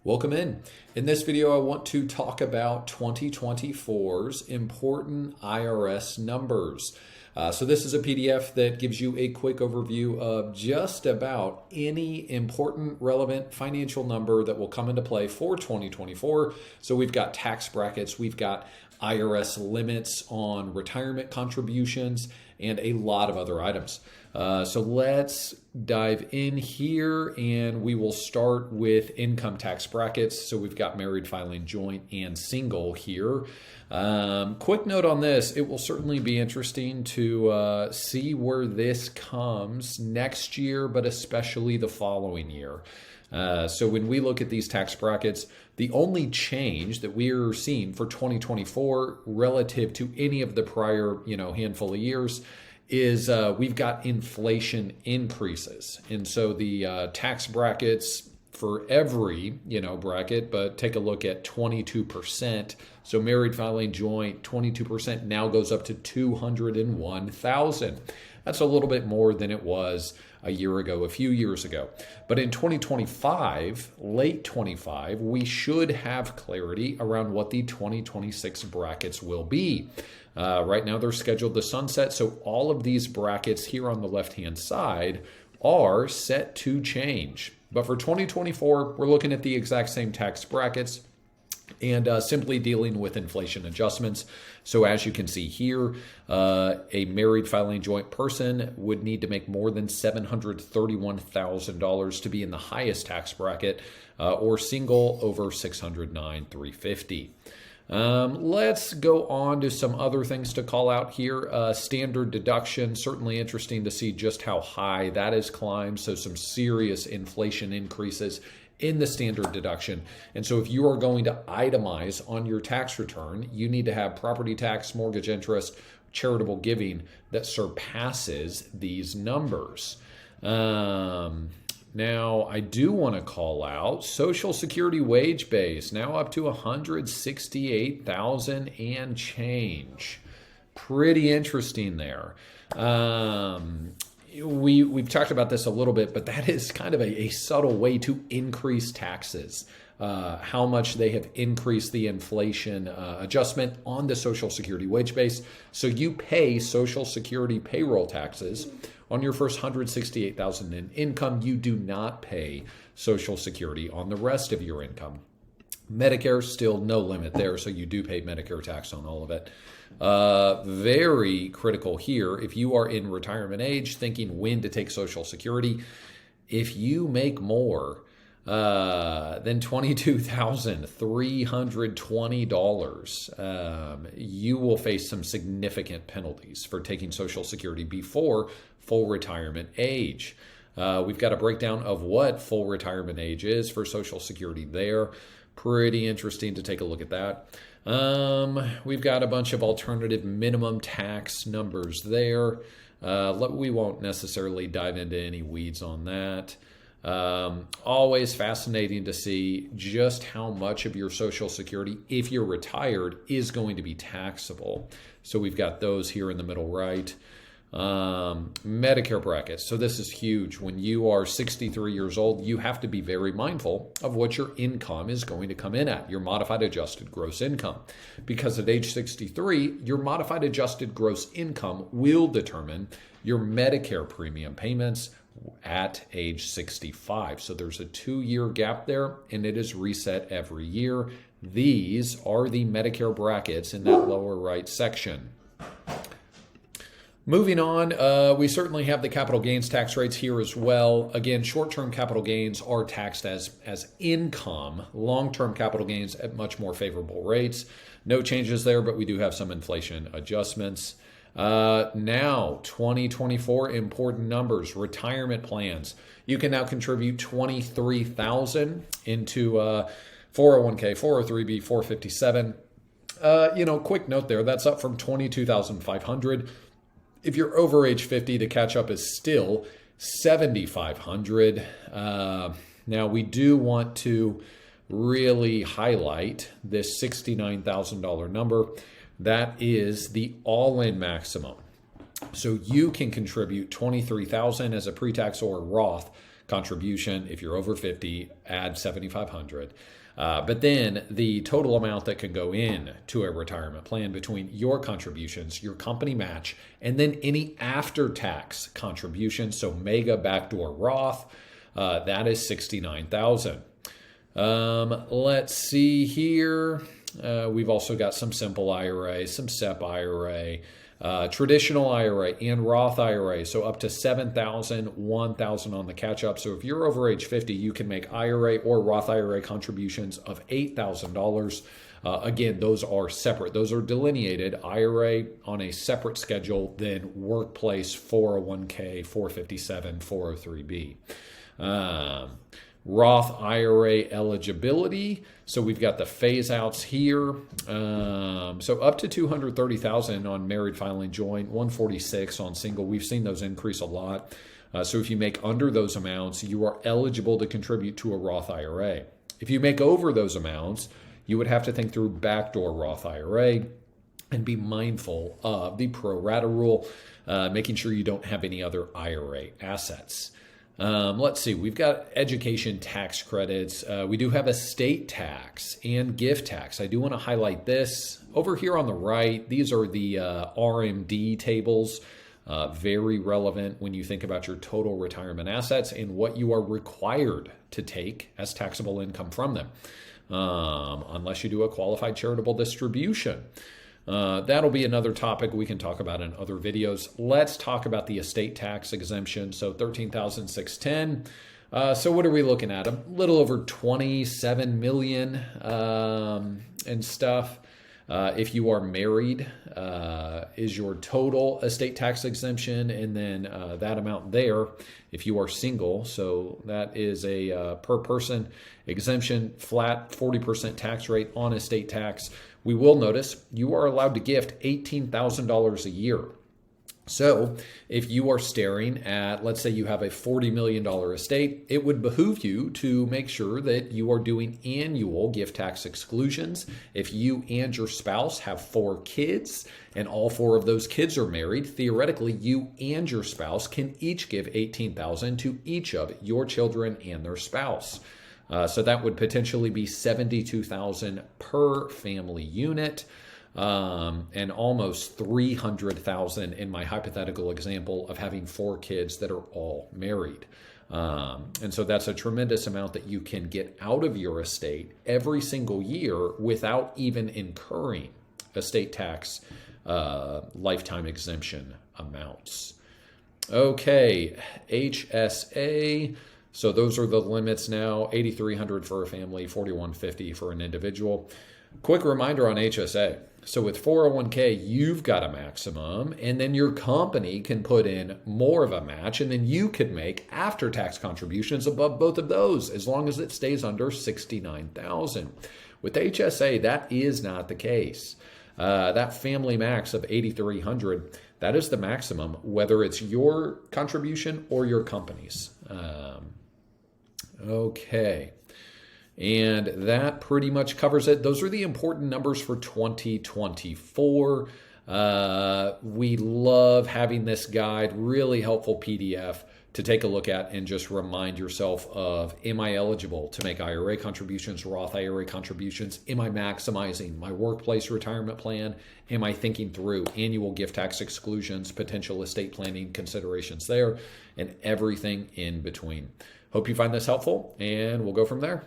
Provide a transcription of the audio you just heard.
Welcome in. In this video, I want to talk about 2024's important IRS numbers. So this is a PDF that gives you a quick overview of just about any important, relevant financial number that will come into play for 2024. So we've got tax brackets, we've got IRS limits on retirement contributions, and a lot of other items. So let's dive in here, and we will start with income tax brackets. So we've got married, filing, joint, and single here. Quick note on this, it will certainly be interesting to see where this comes next year, but especially the following year. So when we look at these tax brackets, the only change that we're seeing for 2024 relative to any of the prior, handful of years is we've got inflation increases. And so the tax brackets for every, bracket, but take a look at 22%. So married, filing, joint, 22% now goes up to $201,000. That's a little bit more than it was a year ago, a few years ago. But in 2025, late 25, we should have clarity around what the 2026 brackets will be. Right now they're scheduled to sunset, so all of these brackets here on the left-hand side are set to change. But for 2024, we're looking at the exact same tax brackets and simply dealing with inflation adjustments. So as you can see here, a married filing joint person would need to make more than $731,000 to be in the highest tax bracket, or single over $609,350. Let's go on to some other things to call out here. Standard deduction, certainly interesting to see just how high that has climbed. So some serious inflation increases in the standard deduction. And so if you are going to itemize on your tax return, you need to have property tax, mortgage interest, charitable giving that surpasses these numbers. Now, I do want to call out Social Security wage base, now up to $168,000 and change. Pretty interesting there. We've talked about this a little bit, but that is kind of a subtle way to increase taxes. How much they have increased the inflation adjustment on the Social Security wage base. So you pay Social Security payroll taxes on your first $168,000 in income. You do not pay Social Security on the rest of your income. Medicare, still no limit there, so you do pay Medicare tax on all of it. Very critical here, if you are in retirement age, thinking when to take Social Security, if you make more than $22,320, you will face some significant penalties for taking Social Security before full retirement age. We've got a breakdown of what full retirement age is for Social Security there. Pretty interesting to take a look at that. We've got a bunch of alternative minimum tax numbers there. We won't necessarily dive into any weeds on that. Always fascinating to see just how much of your Social Security, if you're retired, is going to be taxable. So we've got those here in the middle right. Medicare brackets. So this is huge. When you are 63 years old, you have to be very mindful of what your income is going to come in at, your modified adjusted gross income. Because at age 63, your modified adjusted gross income will determine your Medicare premium payments at age 65. So there's a 2-year gap there, and it is reset every year. These are the Medicare brackets in that lower right section. Moving on, we certainly have the capital gains tax rates here as well. Again, short-term capital gains are taxed as income. Long-term capital gains at much more favorable rates. No changes there, but we do have some inflation adjustments. Now, 2024 important numbers, retirement plans. You can now contribute $23,000 into 401k, 403b, 457. Quick note there, that's up from $22,500. If you're over age 50, to catch up is still $7,500. Now, we do want to really highlight this $69,000 number. That is the all-in maximum. So you can contribute $23,000 as a pre-tax or a Roth contribution. If you're over 50, add 7,500. But then the total amount that can go in to a retirement plan between your contributions, your company match, and then any after-tax contributions, so mega, backdoor, Roth, that is $69,000. Let's see here. We've also got some simple IRA, some SEP IRA, traditional IRA, and Roth IRA. So up to $7,000, $1,000 on the catch up. So if you're over age 50, you can make IRA or Roth IRA contributions of $8,000. Again, those are separate. Those are delineated. IRA on a separate schedule than workplace 401k, 457, 403b. Roth IRA eligibility. So we've got the phase outs here. So up to $230,000 on married filing joint, $146 on single. We've seen those increase a lot. So if you make under those amounts, you are eligible to contribute to a Roth IRA. If you make over those amounts, you would have to think through backdoor Roth IRA and be mindful of the pro rata rule, making sure you don't have any other IRA assets. Let's see, we've got education tax credits. We do have estate tax and gift tax. I do want to highlight this. Over here on the right, these are the RMD tables, very relevant when you think about your total retirement assets and what you are required to take as taxable income from them, unless you do a qualified charitable distribution. That'll be another topic we can talk about in other videos. Let's talk about the estate tax exemption. So $13,610. So what are we looking at? A little over $27 million and stuff. If you are married, is your total estate tax exemption, and then that amount there. If you are single, so that is a per person exemption, flat 40% tax rate on estate tax. We will notice you are allowed to gift $18,000 a year. So if you are staring at, let's say you have a $40 million estate, it would behoove you to make sure that you are doing annual gift tax exclusions. If you and your spouse have 4 kids and all 4 of those kids are married, theoretically you and your spouse can each give $18,000 to each of your children and their spouse. So that would potentially be $72,000 per family unit, and almost $300,000 in my hypothetical example of having 4 kids that are all married. And so that's a tremendous amount that you can get out of your estate every single year without even incurring estate tax lifetime exemption amounts. Okay, HSA. So those are the limits now, $8,300 for a family, $4,150 for an individual. Quick reminder on HSA. So with 401k, you've got a maximum, and then your company can put in more of a match, and then you can make after-tax contributions above both of those, as long as it stays under $69,000. With HSA, that is not the case. That family max of $8,300, that is the maximum, whether it's your contribution or your company's. Okay. And that pretty much covers it. Those are the important numbers for 2024. We love having this guide, really helpful PDF to take a look at and just remind yourself of, am I eligible to make IRA contributions, Roth IRA contributions? Am I maximizing my workplace retirement plan? Am I thinking through annual gift tax exclusions, potential estate planning considerations there, and everything in between? Hope you find this helpful, and we'll go from there.